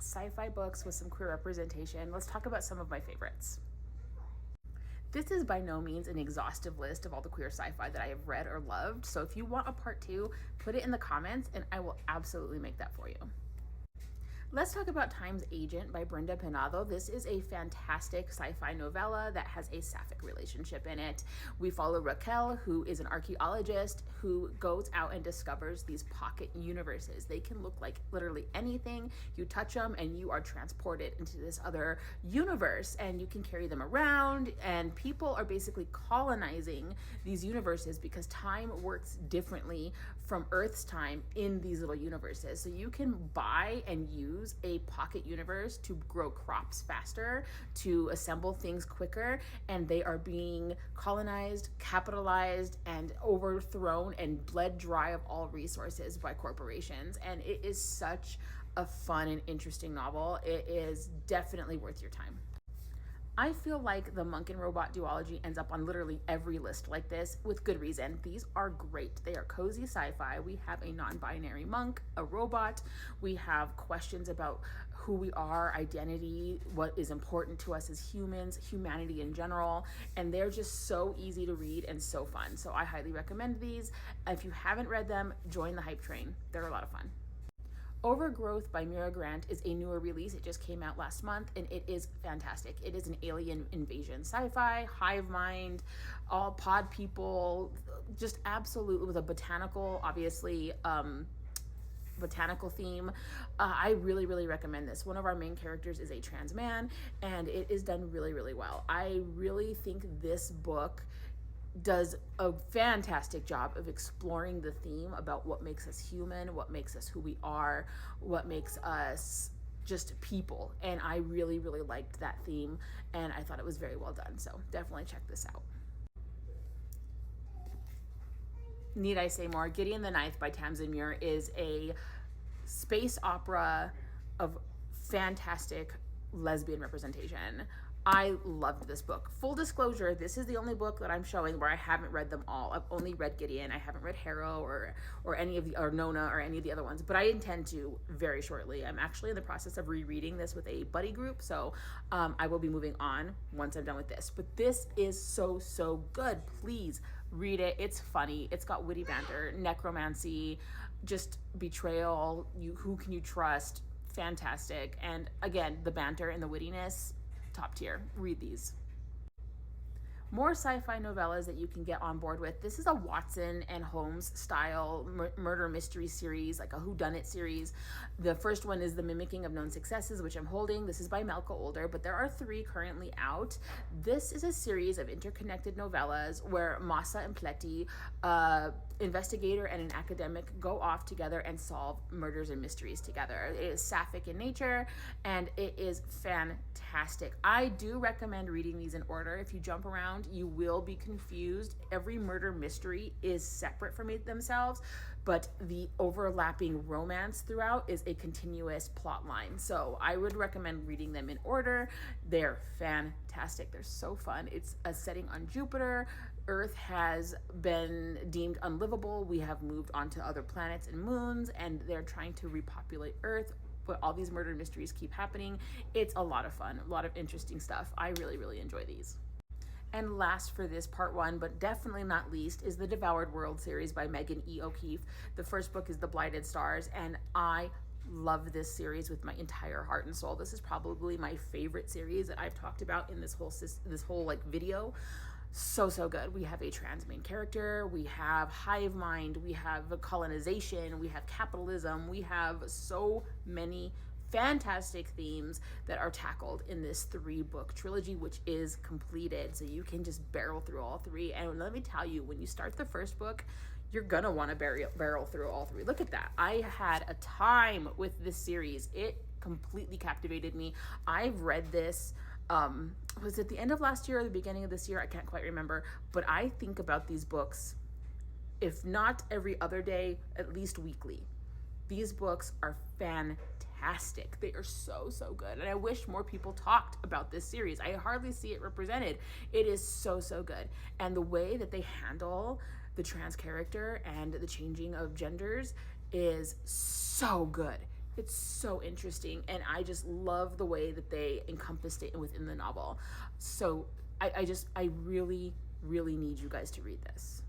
sci-fi books with some queer representation, let's talk about some of my favorites. This is by no means an exhaustive list of all the queer sci-fi that I have read or loved, so if you want a part 2, put it in the comments and I will absolutely make that for you. Let's talk about Time's Agent by Brenda Penado. This is a fantastic sci-fi novella that has a sapphic relationship in it. We follow Raquel, who is an archaeologist who goes out and discovers these pocket universes. They can look like literally anything. You touch them and you are transported into this other universe, and you can carry them around, and people are basically colonizing these universes because time works differently from Earth's time in these little universes. So you can buy and use a pocket universe to grow crops faster, to assemble things quicker, and they are being colonized, capitalized, and overthrown and bled dry of all resources by corporations. And it is such a fun and interesting novel. It is definitely worth your time. I feel like the monk and robot duology ends up on literally every list like this with good reason. These are great. They are cozy sci-fi. We have a non-binary monk, a robot. We have questions about who we are, identity, what is important to us as humans, humanity in general, and they're just so easy to read and so fun. So I highly recommend these. If you haven't read them, join the hype train. They're a lot of fun. Overgrowth by Mira Grant is a newer release. It just came out last month and it is fantastic. It is an alien invasion sci-fi, hive mind, all pod people, just absolutely with a botanical, obviously, botanical theme. I really recommend this. One of our main characters is a trans man and it is done really well. I really think this book does a fantastic job of exploring the theme about what makes us human, what makes us who we are, what makes us just people. And I really liked that theme and I thought it was very well done. So definitely check this out. Need I say more? Gideon the Ninth by Tamsin Muir is a space opera of fantastic lesbian representation. I loved this book. Full disclosure, this is the only book that I'm showing where I haven't read them all. I've only read Gideon. I haven't read Harrow or any of the, or Nona or any of the other ones, but I intend to very shortly. I'm actually in the process of rereading this with a buddy group, so I will be moving on once I'm done with this. But this is so good. Please read it. It's funny. It's got witty banter, necromancy, just betrayal. Who can you trust? Fantastic. And again, the banter and the wittiness, top tier. Read these. More sci-fi novellas that you can get on board with. This is a Watson and Holmes style murder mystery series, like a whodunit series. The first one is The Mimicking of Known Successes, which I'm holding. This is by Malka Older, but there are 3 currently out. This is a series of interconnected novellas where Massa and Pleti, investigator and an academic, go off together and solve murders and mysteries together. It is sapphic in nature and it is fantastic. I do recommend reading these in order. If you jump around, you will be confused. Every murder mystery is separate from themselves, but the overlapping romance throughout is a continuous plot line. So I would recommend reading them in order. They're fantastic. They're so fun. It's a setting on Jupiter. Earth has been deemed unlivable. We have moved on to other planets and moons, and they're trying to repopulate Earth, but all these murder mysteries keep happening. It's a lot of fun, a lot of interesting stuff. I really enjoy these. And last for this part 1, but definitely not least, is the Devoured World series by Megan E. O'Keefe. The first book is The Blighted Stars, and I love this series with my entire heart and soul. This is probably my favorite series that I've talked about in this whole like video. So good. We have a trans main character, we have hive mind, we have colonization, we have capitalism, we have so many fantastic themes that are tackled in this 3-book trilogy, which is completed. So you can just barrel through all 3. And let me tell you, when you start the first book, you're gonna want to barrel through all 3. Look at that. I had a time with this series. It completely captivated me. I've read this, was it the end of last year or the beginning of this year? I can't quite remember, but I think about these books, if not every other day, at least weekly. These books are fantastic. They are so good. And I wish more people talked about this series. I hardly see it represented. It is so good. And the way that they handle the trans character and the changing of genders is so good. It's so interesting, and I just love the way that they encompassed it within the novel. So I really, really need you guys to read this.